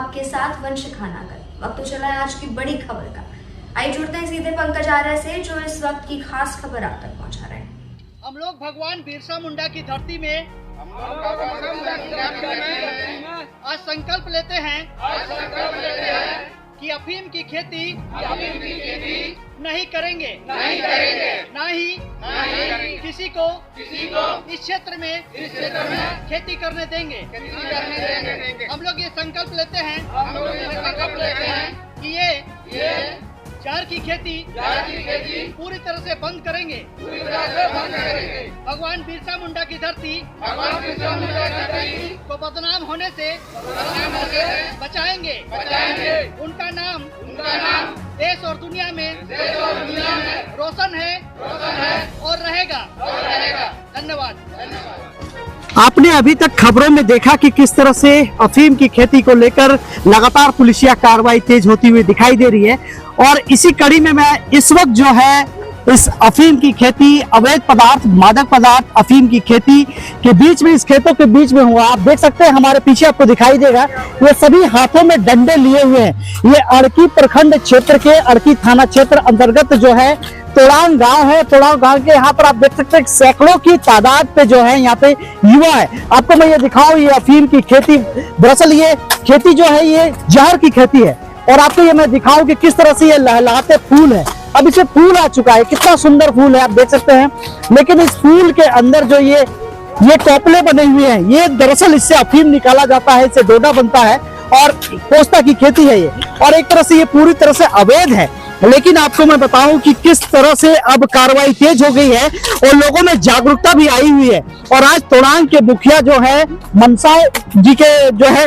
आपके साथ वंशिका नागर। वक्त तो चला है आज की बड़ी खबर का। आइए जुड़ते हैं सीधे पंकज आर्य से, जो इस वक्त की खास खबर आप तक पहुंचा रहे हैं। हम लोग भगवान बिरसा मुंडा की धरती में आज संकल्प लेते हैं कि अफीम की खेती नहीं करेंगे, ना ही किसी को इस क्षेत्र में खेती करने देंगे। हम लोग ये संकल्प लेते हैं कि ये जार की खेती पूरी तरह से बंद करेंगे। भगवान बिरसा मुंडा की धरती को बदनाम होने से बचाएंगे। उनका नाम देश और दुनिया में रोशन है और रहेगा। धन्यवाद। आपने अभी तक खबरों में देखा कि किस तरह से अफीम की खेती को लेकर लगातार पुलिसिया कार्रवाई तेज होती हुई दिखाई दे रही है, और इसी कड़ी में मैं इस वक्त जो है इस अफीम की खेती, अवैध पदार्थ, मादक पदार्थ अफीम की खेती के बीच में, इस खेतों के बीच में हुआ। आप देख सकते हैं हमारे पीछे आपको दिखाई देगा, ये सभी हाथों में डंडे लिए हुए हैं। ये अड़की प्रखंड क्षेत्र के अड़की थाना क्षेत्र अंतर्गत जो है तोड़ांग गांव है। तोड़ांग गांव के यहाँ पर आप देख सकते हैं सैकड़ों की तादाद पे जो है यहाँ पे युवा है। आपको मैं ये दिखाऊं, ये अफीम की खेती, दरअसल ये खेती जो है ये जहर की खेती है। और आपको ये मैं दिखाऊं कि किस तरह से ये लहलहाते फूल है। अब इसे फूल आ चुका है, कितना सुंदर फूल है आप देख सकते हैं। लेकिन इस फूल के अंदर जो ये टोपले बने हुए हैं, ये दरअसल इससे अफीम निकाला जाता है, इससे डोडा बनता है और पोस्ता की खेती है ये। और एक तरह से ये पूरी तरह से अवैध है। लेकिन आपको मैं बताऊं कि किस तरह से अब कार्रवाई तेज हो गई है और लोगों में जागरूकता भी आई हुई है। और आज तोड़ांग के मुखिया जो है मनसा जी के जो है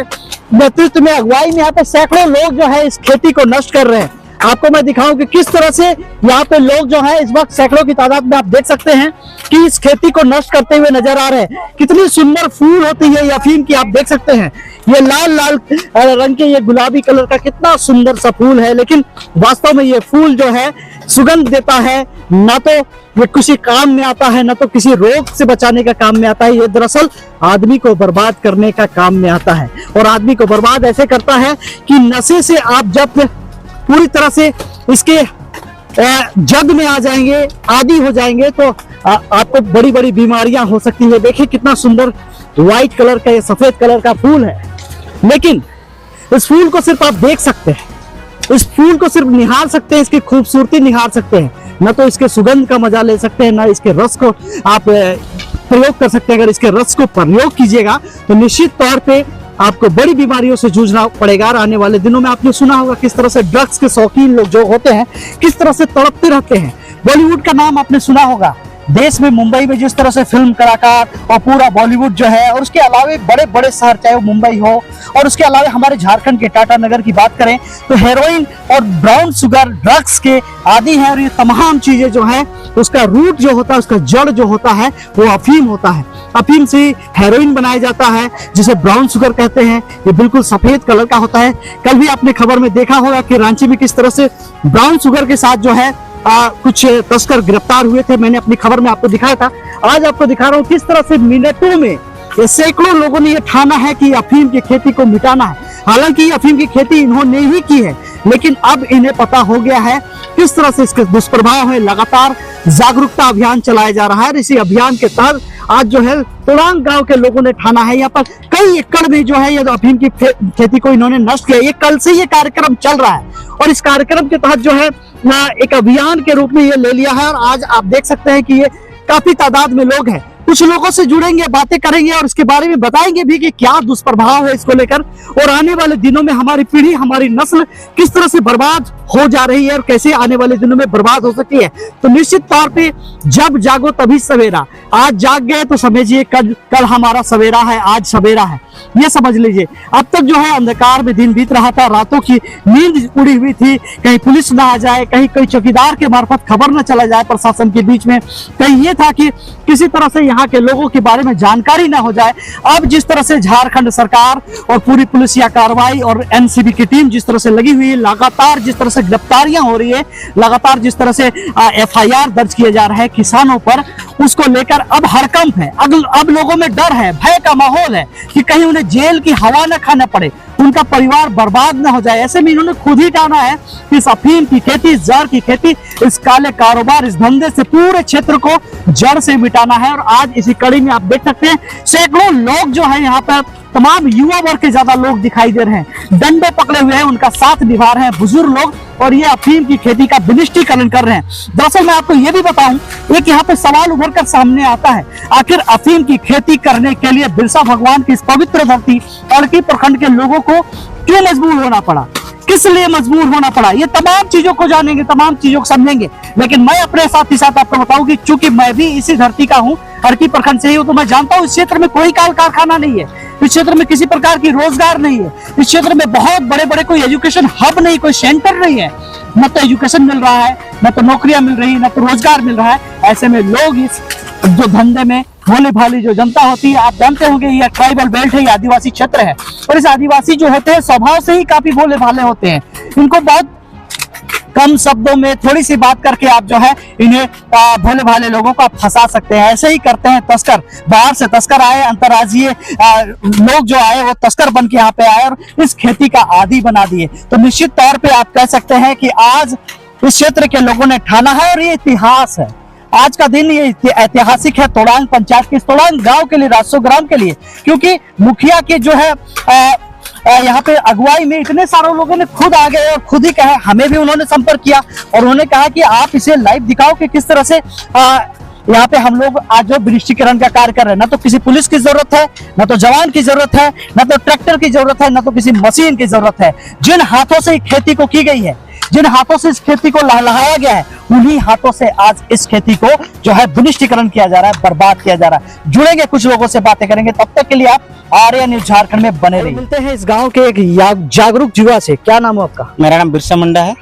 नेतृत्व में, अगुवाई में, यहाँ पे सैकड़ों लोग जो है इस खेती को नष्ट कर रहे हैं। आपको मैं दिखाऊं कि किस तरह से यहाँ पे लोग जो है इस वक्त सैकड़ों की तादाद में आप देख सकते हैं कि इस खेती को नष्ट करते हुए नजर आ रहे हैं। कितनी सुंदर फूल होती है ये अफीम की, आप देख सकते हैं। ये लाल लाल रंग के, ये गुलाबी कलर का कितना सुंदर सा फूल है। लेकिन वास्तव में ये फूल जो है सुगंध देता है, ना तो ये किसी काम में आता है, ना तो किसी रोग से बचाने का काम में आता है। ये दरअसल आदमी को बर्बाद करने का काम में आता है। और आदमी को बर्बाद ऐसे करता है कि नशे से आप जब पूरी तरह से इसके जग में आ जाएंगे, आदी हो जाएंगे, तो आपको बड़ी बड़ी बीमारियां हो सकती है। देखिए कितना सुंदर व्हाइट कलर का, ये सफेद कलर का फूल है। लेकिन इस फूल को सिर्फ आप देख सकते हैं, इस फूल को सिर्फ निहार सकते हैं, इसकी खूबसूरती निहार सकते हैं, न तो इसके सुगंध का मजा ले सकते हैं, ना इसके रस को आप प्रयोग कर सकते हैं। अगर इसके रस को प्रयोग कीजिएगा तो निश्चित तौर पे आपको बड़ी बीमारियों से जूझना पड़ेगा। और आने वाले दिनों में आपने सुना होगा किस तरह से ड्रग्स के शौकीन लोग जो होते हैं किस तरह से तड़पते रहते हैं। बॉलीवुड का नाम आपने सुना होगा, देश में मुंबई में जिस तरह से फिल्म कलाकार और पूरा बॉलीवुड जो है, और उसके अलावा बड़े बड़े शहर चाहे वो मुंबई हो, और उसके अलावा हमारे झारखंड के टाटा नगर की बात करें तो हेरोइन और ब्राउन शुगर ड्रग्स के आदि हैं। और ये तमाम चीजें जो है उसका रूट जो होता है, उसका जड़ जो होता है वो अफीम होता है। अफीम से हेरोइन बनाया जाता है जिसे ब्राउन शुगर कहते हैं। ये बिल्कुल सफेद कलर का होता है। कल भी आपने खबर में देखा होगा कि रांची में किस तरह से ब्राउन शुगर के साथ जो है कुछ तस्कर गिरफ्तार हुए थे। मैंने अपनी खबर में आपको दिखाया था। आज आपको दिखा रहा हूँ किस तरह से मिनटों में ये सैकड़ों लोगों ने ये ठाना है कि अफीम की खेती को मिटाना है। हालांकि अफीम की खेती इन्होंने ही की है, लेकिन अब इन्हें पता हो गया है किस तरह से इसके दुष्प्रभाव है। लगातार जागरूकता अभियान चलाया जा रहा है। इसी अभियान के तहत आज जो है तोड़ांग गांव के लोगों ने ठाना है, यहाँ पर कई एकड़ में जो है ये अफीम की खेती को इन्होंने नष्ट किया। ये कल से ये कार्यक्रम चल रहा है और इस कार्यक्रम के तहत जो है एक अभियान के रूप में ये ले लिया है। और आज आप देख सकते हैं कि ये काफी तादाद में लोग हैं। कुछ लोगों से जुड़ेंगे, बातें करेंगे और इसके बारे में बताएंगे भी कि क्या दुष्प्रभाव है इसको लेकर, और आने वाले दिनों में हमारी पीढ़ी, हमारी नस्ल किस तरह से बर्बाद हो जा रही है और कैसे आने वाले दिनों में बर्बाद हो सकती है। तो निश्चित तौर पे जब जागो तभी सवेरा। आज जाग गए तो समझिए कल हमारा सवेरा है, आज सवेरा है, ये समझ लीजिए। अब तक जो है अंधकार में दिन बीत रहा था, रातों की नींद उड़ी हुई थी। कहीं पुलिस ना आ जाए, कहीं कोई चौकीदार के मार्फत खबर न चला जाए प्रशासन के बीच में, कहीं ये था कि किसी तरह से यहाँ के लोगों के बारे में जानकारी ना हो जाए। अब जिस तरह से झारखंड सरकार और पूरी पुलिसिया कार्रवाई और एनसीबी की टीम जिस तरह से लगी हुई है, लगातार जिस तरह से गिरफ्तारियां हो रही है, लगातार जिस तरह से एफआईआर दर्ज किए जा रहे हैं किसानों पर, उसको लेकर अब हड़कंप है। अब लोगों में डर है, भय का माहौल है कि कहीं उन्हें जेल की हवा न खाना पड़े, उनका परिवार बर्बाद न हो जाए। ऐसे में इन्होंने खुद ही ठाना है कि इस अफीम की खेती, जहर की खेती, इस काले कारोबार, इस धंधे से पूरे क्षेत्र को जड़ से मिटाना है। और आज इसी कड़ी में आप देख सकते हैं सैकड़ों लोग जो है यहाँ पर, तमाम युवा वर्ग के ज्यादा लोग दिखाई दे रहे हैं, डंडे पकड़े हुए हैं, उनका साथ निभा रहे हैं बुजुर्ग लोग, और ये अफीम की खेती का विनिष्टीकरण कर रहे हैं। दरअसल मैं आपको ये भी बताऊं, एक यहाँ पे सवाल उभर कर सामने आता है, आखिर अफीम की खेती करने के लिए बिरसा भगवान की इस पवित्र धरती अड़की प्रखंड के लोगों को क्यों मजबूर होना पड़ा, किस लिए मजबूर होना पड़ा? ये तमाम चीजों को जानेंगे, तमाम चीजों को समझेंगे। लेकिन मैं अपने साथ ही साथ आपको बताऊं कि चूंकि मैं भी इसी धरती का हूं, अड़की प्रखंड से ही हूं, तो मैं जानता हूं इस क्षेत्र में कोई कारखाना नहीं है, इस क्षेत्र में किसी प्रकार की रोजगार नहीं है, इस क्षेत्र में बहुत बड़े बड़े कोई एजुकेशन हब नहीं, कोई सेंटर नहीं है। न तो एजुकेशन मिल रहा है, न तो नौकरियां मिल रही है, न तो रोजगार मिल रहा है। ऐसे में लोग इस जो धंधे में भोले भाली जो जनता होती है, आप जानते होंगे ये ट्राइबल बेल्ट है, ये आदिवासी क्षेत्र है, और इस आदिवासी जो होते हैं स्वभाव से ही काफी भोले भाले होते हैं। इनको बहुत कम शब्दों में थोड़ी सी बात करके आप जो है इन्हें भोले भाले लोगों को आप फंसा सकते हैं। ऐसे ही करते हैं तस्कर, बाहर से तस्कर आए, अंतर्राज्यीय लोग जो आए वो तस्कर बन के यहाँ पे आए और इस खेती का आदी बना दिए। तो निश्चित तौर पे आप कह सकते हैं कि आज इस क्षेत्र के लोगों ने ठाना है, और ये इतिहास है। आज का दिन ये ऐतिहासिक है तोड़ांग पंचायत के, तोड़ांग गांव के लिए, राजसो ग्राम के लिए, क्योंकि मुखिया के जो है यहाँ पे अगुवाई में इतने सारे लोगों ने खुद आ गए और खुद ही कहा, हमें भी उन्होंने संपर्क किया और उन्होंने कहा कि आप इसे लाइव दिखाओ कि किस तरह से यहाँ पे हम लोग आज जो विनिष्टीकरण का कार्य कर रहे हैं। ना तो किसी पुलिस की जरूरत है, ना तो जवान की जरूरत है, ना तो ट्रैक्टर की जरूरत है, ना तो किसी मशीन की जरूरत है। जिन हाथों से खेती को की गई है, जिन हाथों से इस खेती को लहलहाया गया है, उन्हीं हाथों से आज इस खेती को जो है विनिष्टीकरण किया जा रहा है, बर्बाद किया जा रहा है। जुड़ेंगे, कुछ लोगों से बातें करेंगे, तब तक के लिए आप आर्या न्यूज झारखंड में बने रहिए। मिलते हैं इस गांव के एक जागरूक युवा से। क्या नाम है आपका? मेरा नाम बिरसा मुंडा है।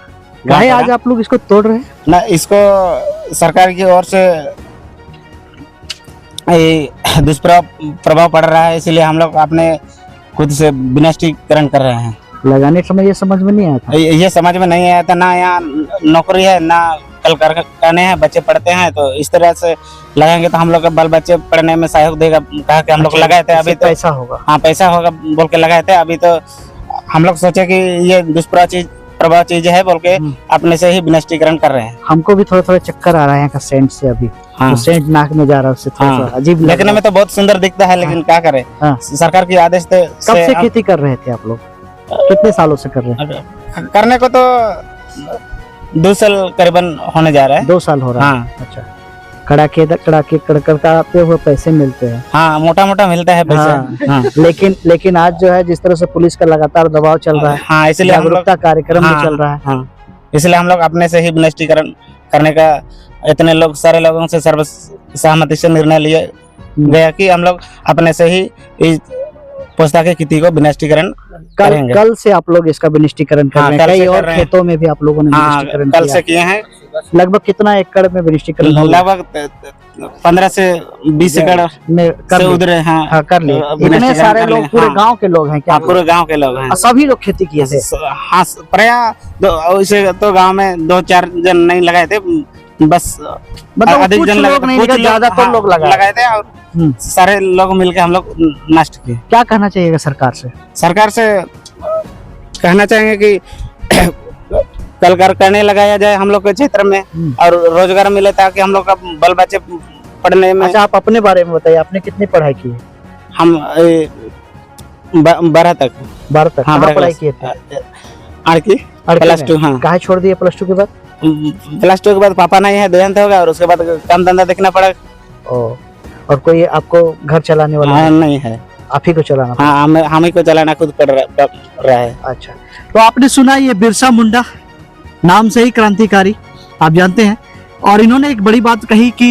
काहे आज आप लोग इसको तोड़ रहे हैं? ना, इसको सरकार की ओर से दुष्प्रभाव पड़ रहा है, इसलिए हम लोग अपने खुद से विनिष्टीकरण कर रहे हैं। लगाने के समय ये समझ में नहीं आया था? ये समझ में नहीं आया था, ना यहाँ नौकरी है, ना कल कारखाने हैं, बच्चे पढ़ते हैं, तो इस तरह से लगाएंगे तो हम लोग का बाल बच्चे पढ़ने में सहयोग देगा, कहा कि हम लोग लगाए थे। अभी तो पैसा होगा, हाँ पैसा होगा बोल के लगाए थे। अभी तो हम लोग सोचे कि ये दुष्प्रभाव चीज है बोल के अपने से ही विनिष्टीकरण कर रहे हैं। हमको भी थोड़ा थोड़ा चक्कर आ रहा है यहाँ का सेंट से। अभी हाँ। तो सेंट नाक में जा रहा है, उससे थोड़ा सा अजीब देखने में तो बहुत सुंदर दिखता है, लेकिन क्या करे, सरकार की आदेश से। कब से खेती कर रहे थे आप लोग? कितने सालों से कर रहे हैं? करने को तो 2 साल करीबन होने जा रहा है। 2 साल हो रहा है। हाँ। अच्छा, कड़ाके कड़कड़ाते हुए पैसे मिलते हैं। हाँ, मोटा मोटा मिलता है पैसा। हाँ। लेकिन आज जो है जिस तरह से पुलिस का लगातार दबाव चल रहा है, हाँ, इसलिए जागरूकता कार्यक्रम भी चल रहा है। हाँ, इसलिए हम लोग अपने से ही विनिष्टीकरण करने का, इतने लोग सारे लोगों से सर्वसहमति से निर्णय लिया गया कि हम लोग अपने से ही इस पोस्ता की खेती को विनिष्टीकरण करेंगे। कल से आप लोग इसका विनिष्टीकरण कर रहे हैं। कई और खेतों में भी आप लोगों ने विनिष्टीकरण कल से किए हैं। लगभग कितना एकड़ में विनिष्टीकरण? लगभग 15 से 20 एकड़ में कर उधरे। हाँ, कर लिए। इतने सारे लोग पूरे गांव के लोग हैं क्या? पूरे गांव के लोग हैं, सभी लोग खेती किए थे। हाँ, प्राय तो गांव में 2-4 जन नहीं लगाए थे, बस मतलब अधिक जन लगाए, ज्यादातर लोग लगाए थे, और सारे लोग मिलके हम लोग नष्ट किए। क्या कहना चाहिएगा सरकार से? सरकार से कहना चाहेंगे कि कल कारखाने लगाया जाए हम लोग के क्षेत्र में, और रोजगार मिले ताकि हम लोग का बाल बच्चे पढ़ने में। अच्छा, आप अपने बारे में बताइए, आपने कितनी पढ़ाई की है? हम 12 तक। 12 तक? हाँ, पढ़ाई किए थे? +2। हाँ। काहे छोड़ दिए +2 के बाद? +2 के बाद पापा नहीं है, देहांत हो गया, और उसके बाद काम धंधा देखना पड़ा। और कोई आपको घर चलाने वाला नहीं है? आप ही को चलाना? हाँ, हम ही को चलाना खुद पड़ रहा है। अच्छा, तो आपने सुना ये बिरसा मुंडा, नाम से ही क्रांतिकारी, आप जानते हैं। और इन्होंने एक बड़ी बात कही कि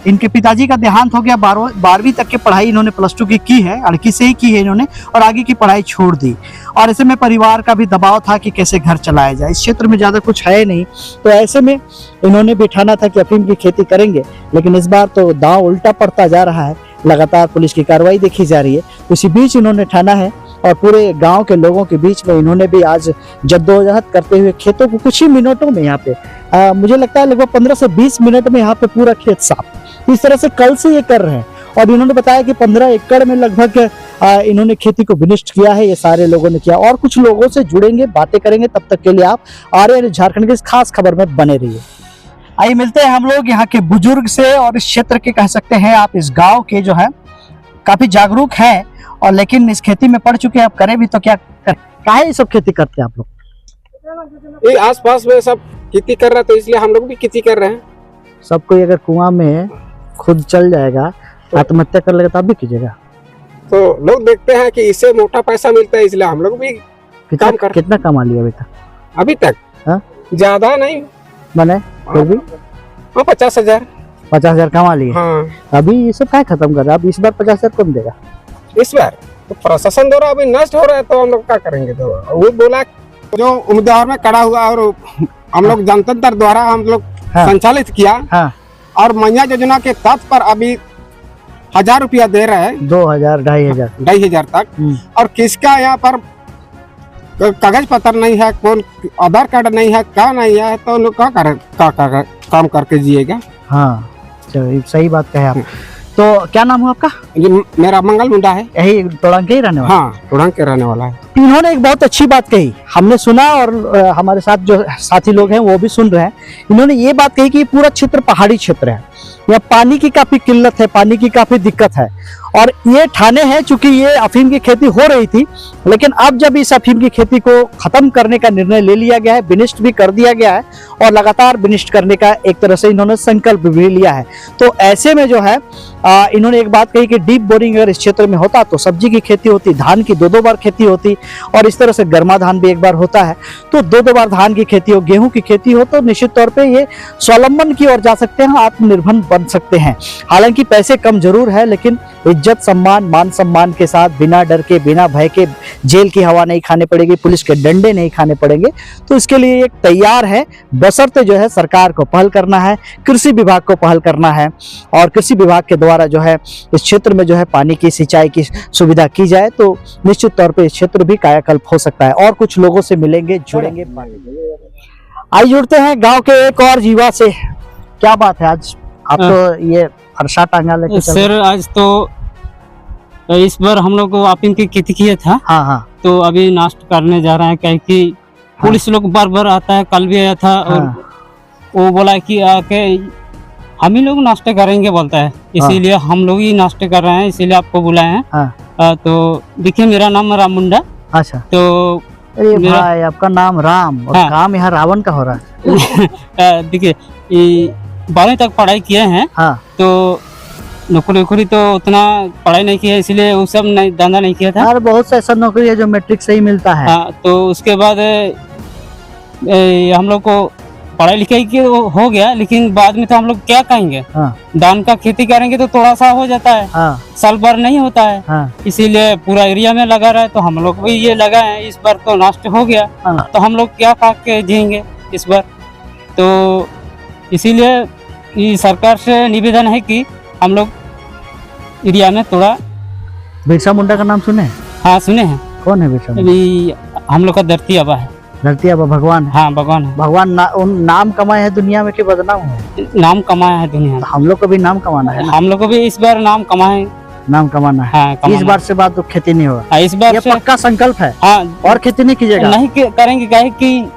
इनके पिताजी का देहांत हो गया, 12वीं तक की पढ़ाई इन्होंने +2 की है, अड़की से ही की है इन्होंने, और आगे की पढ़ाई छोड़ दी। और ऐसे में परिवार का भी दबाव था कि कैसे घर चलाया जाए, इस क्षेत्र में ज़्यादा कुछ है नहीं, तो ऐसे में इन्होंने भी ठाना था कि अफीम की खेती करेंगे। लेकिन इस बार तो दांव उल्टा पड़ता जा रहा है, लगातार पुलिस की कार्रवाई देखी जा रही है। उसी बीच इन्होंने ठाना है, और पूरे गांव के लोगों के बीच में इन्होंने भी आज जद्दोजहद करते हुए खेतों को कुछ ही मिनटों में यहाँ पे मुझे लगता है लगभग 15 से 20 मिनट में यहाँ पे पूरा खेत साफ, इस तरह से कल से ये कर रहे हैं। और इन्होंने बताया कि 15 एकड़ में लगभग इन्होंने खेती को विनिष्ट किया है। ये सारे लोगों ने किया और कुछ लोगों से जुड़ेंगे, बातें करेंगे। तब तक के लिए आप आर्य झारखंड की इस खास खबर में बने रहिए। आइए मिलते हैं हम लोग यहाँ के बुजुर्ग से और इस क्षेत्र के, कह सकते हैं आप, इस गांव के जो है काफी जागरूक हैं और लेकिन इस खेती में पड़ चुके हैं। आप करें भी तो क्या काहे ये सब खेती करते हैं आप लोग? ये आसपास में सब खेती कर रहा है तो इसलिए हम लोग भी खेती कर रहे हैं। सब कोई अगर कुआं में खुद चल जाएगा, आत्महत्या कर लेगा, तब भी कीजिएगा? तो लोग देखते हैं कि इससे मोटा पैसा मिलता है इसलिए हम लोग भी काम कर। कितना कमा लिया अभी तक? अभी तक हाँ? ज्यादा नहीं मैंने फिर भी 50,000। 50,000 कमा लिए। हाँ। अभी ये सब क्या खत्म कर रहा है? अब इस बार 50,000 कौन देगा? इस बार तो प्रशासन द्वारा अभी नष्ट हो रहा है तो हम लोग क्या करेंगे? तो वो बोला जो उम्मीदवार में खड़ा हुआ और हम लोग जनतंत्र द्वारा हम लोग संचालित किया। हाँ। और मैया योजना के तहत पर अभी 1,000 रुपया दे रहे हैं, 2,000 2,500 तक। और किसका यहाँ पर कागज पत्र नहीं है, कौन आधार कार्ड नहीं है, क्या नहीं है, तो लोग क्या करे, काम करके जिएगा। हाँ चलो, सही बात कहे आप। तो क्या नाम है आपका? मेरा मंगल मुंडा है। यही टोड़ांग के ही रहने वाला? हाँ, टोड़ांग के रहने वाला है। इन्होंने एक बहुत अच्छी बात कही, हमने सुना और हमारे साथ जो साथी लोग हैं वो भी सुन रहे हैं। इन्होंने ये बात कही कि पूरा क्षेत्र पहाड़ी क्षेत्र है, यहाँ पानी की काफी किल्लत है, पानी की काफी दिक्कत है। और ये ठाणे हैं, चूंकि ये अफीम की खेती हो रही थी, लेकिन अब जब इस अफीम की खेती को खत्म करने का निर्णय ले लिया गया है, विनिष्ट भी कर दिया गया है और लगातार विनिष्ट करने का एक तरह से इन्होंने संकल्प भी लिया है। तो ऐसे में जो है इन्होंने एक बात कही कि डीप बोरिंग अगर इस क्षेत्र में होता तो सब्जी की खेती होती, धान की 2-2 बार खेती होती और इस तरह से गर्मा धान भी एक बार होता है, तो 2-2 बार धान की खेती हो, गेहूं की खेती हो, तो निश्चित तौर पे ये स्वावलंबन की ओर जा सकते हैं, आत्मनिर्भर बन सकते हैं। हालांकि पैसे कम जरूर है, लेकिन इज्जत, सम्मान, मान सम्मान के साथ, बिना डर के, बिना भय के, जेल की हवा नहीं खाने पड़ेगी, पुलिस के डंडे नहीं खाने पड़ेंगे। तो इसके लिए एक तैयार है, बशर्ते जो है सरकार को पहल करना है, कृषि विभाग को पहल करना है और कृषि विभाग के द्वारा जो है इस क्षेत्र में जो है पानी की, सिंचाई की सुविधा की जाए तो निश्चित तौर पे इस क्षेत्र भी कायाकल्प हो सकता है। और कुछ लोगों से मिलेंगे, जुड़ेंगे। आइए जुड़ते हैं गांव के एक और युवा से। क्या बात है, आज आप तो ये फरसा टांगा लेके सर? आज तो इस बार हम लोग को अफीम की खेती किया था। हाँ हाँ। तो अभी नाश्त करने जा रहे हैं, क्या कि पुलिस लोग बार बार आता है, कल भी आया था। हाँ। और वो बोला कि आके हम ही लोग नाश्ते करेंगे बोलता है, इसीलिए हम लोग ही नाश्ते कर रहे हैं, इसीलिए आपको बुलाए हैं। हाँ। तो देखिए, मेरा नाम राम मुंडा। अच्छा। तो अरे भाई, आपका नाम राम और काम यहाँ रावण का हो रहा है। देखिए, 12वीं तक पढ़ाई किए हैं। हाँ। तो नौकरी तो उतना पढ़ाई नहीं किया, इसलिए वो सब नहीं, धंधा नहीं किया था। यार बहुत से ऐसा नौकरी है जो मैट्रिक से ही मिलता है। हाँ। तो उसके बाद हम लोग को पढ़ाई लिखाई की हो गया, लेकिन बाद में तो हम लोग क्या कहेंगे? हाँ। धान का खेती करेंगे तो थोड़ा सा हो जाता है। हाँ। साल भर नहीं होता है। हाँ। इसीलिए पूरा एरिया में लगा रहा है, तो हम लोग भी ये लगा है। इस बार तो नष्ट हो गया। हाँ। तो हम लोग क्या खा के जिएंगे इस बार? तो इसीलिए सरकार से निवेदन है कि हम लोग एरिया में थोड़ा। बिरसा मुंडा का नाम सुने? हाँ, सुने हैं। कौन है बिरसा मुंडा? अभी हम लोग का धरती आबा है। धरती आबा भगवान है? हाँ, भगवान है। भगवान उन नाम कमाए हैं दुनिया में कि बदनाम हुए? नाम कमाया है दुनिया में। हम लोग को भी नाम कमाना है ना? हम लोग को भी इस बार नाम कमाए, नाम कमाना है। हाँ, कमाना। इस बार से बाद तो खेती नहीं होगा। इस बार ये से पक्का संकल्प है। हाँ। और खेती नहीं कीजिएगा? नहीं करेंगे, क्या है कि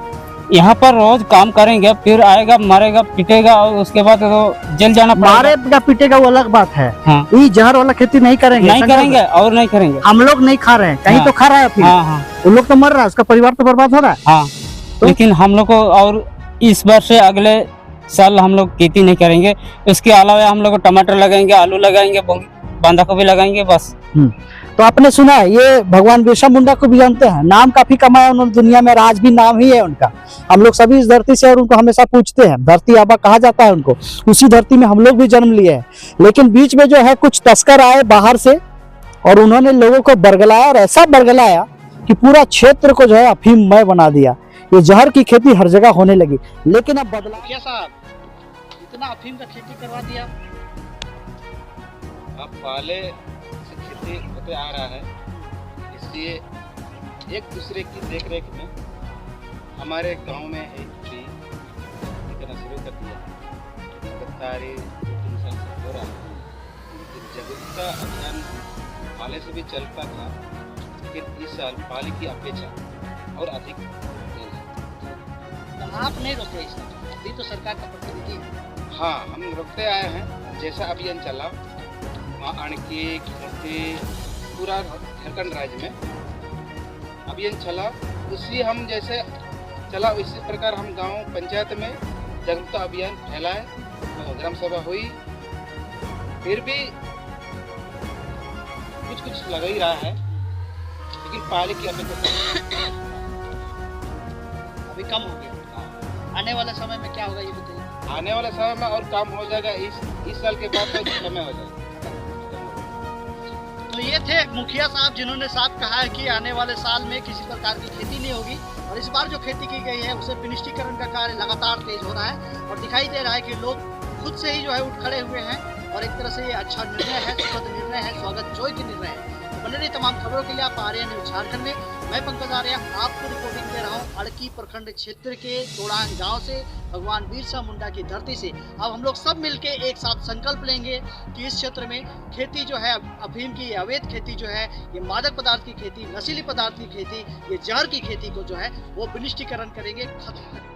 यहाँ पर रोज काम करेंगे, फिर आएगा, मरेगा, पिटेगा और उसके बाद तो जेल जाना पड़ेगा। मारेगा पिटेगा वो अलग बात है। हाँ। ये जहर वाला खेती नहीं करेंगे। नहीं करेंगे और नहीं करेंगे। हम लोग नहीं खा रहे हैं, कहीं हाँ। तो खा रहा है फिर। हाँ हाँ। उन लोग तो मर रहा है, उसका परिवार तो बर्बाद हो रहा है। हाँ। तो? लेकिन हम लोग को, और इस बार से अगले साल हम लोग खेती नहीं करेंगे। उसके अलावा हम लोग टमाटर लगाएंगे, आलू लगाएंगे, बांधा गोभी लगाएंगे, बस। तो आपने सुना है, ये भगवान बिरसा मुंडा को भी जानते हैं, नाम काफी कमाया उन्होंने दुनिया में, आज भी नाम ही है उनका। हम लोग सभी इस धरती से और उनको हमेशा पूछते हैं, धरती आबा कहा जाता है उनको। उसी धरती में हम लोग भी जन्म लिए हैं, लेकिन बीच में जो है कुछ तस्कर आए बाहर से और उन्होंने लोगों को बरगलाया, और ऐसा बरगलाया कि पूरा क्षेत्र को जो है अफीममय बना दिया। ये जहर की खेती हर जगह होने लगी। लेकिन अब बदला क्या साहब, इतना अफीम का खेती करवा दिया? अब पहले से खेती होते आ रहा है, इसलिए एक दूसरे की देखरेख में हमारे गांव में एक ट्री करना शुरू कर दिया। लगातार 2-3 साल से हो रहा है, जागरूकता अभियान पहले से भी चलता था, लेकिन इस साल पहले की अपेक्षा और अधिक तेज है। तो आप नहीं रोके इसका, अभी तो सरकार का प्रतिनिधि है। हाँ, हम रोकते आए हैं। जैसा अभियान चला वहाँ अणकी खेती पूरा झारखंड राज्य में अभियान चला, उसी हम जैसे चला उसी प्रकार हम गांव पंचायत में जागरूकता अभियान फैलाए, ग्राम सभा हुई, फिर भी कुछ लग ही रहा है, लेकिन पहले की अपेक्षा अभी कम हो गया। आने वाले समय में क्या होगा ये बताइए। आने वाले समय में और काम हो जाएगा। इस साल के बाद तो समय हो जाएगा। तो ये थे मुखिया साहब जिन्होंने साफ कहा है कि आने वाले साल में किसी प्रकार की खेती नहीं होगी, और इस बार जो खेती की गई है उसे विनिष्टीकरण का कार्य लगातार तेज हो रहा है, और दिखाई दे रहा है कि लोग खुद से ही जो है उठ खड़े हुए हैं, और एक तरह से ये अच्छा निर्णय है, सुखद निर्णय है, स्वागत जोय की निर्णय है। तो बने रही तमाम खबरों के लिए आप आ रहे हैं न्यूज़ झारखंड में। मैं पंकज आर्या आपको रिपोर्टिंग दे रहा हूँ अड़की प्रखंड क्षेत्र के तोड़ान गांव से, भगवान बिरसा मुंडा की धरती से। अब हम लोग सब मिलके एक साथ संकल्प लेंगे कि इस क्षेत्र में खेती जो है, अफीम की अवैध खेती जो है, ये मादक पदार्थ की खेती, नशीली पदार्थ की खेती, ये जहर की खेती को जो है वो विनिष्टीकरण करेंगे, खत्म करेंगे।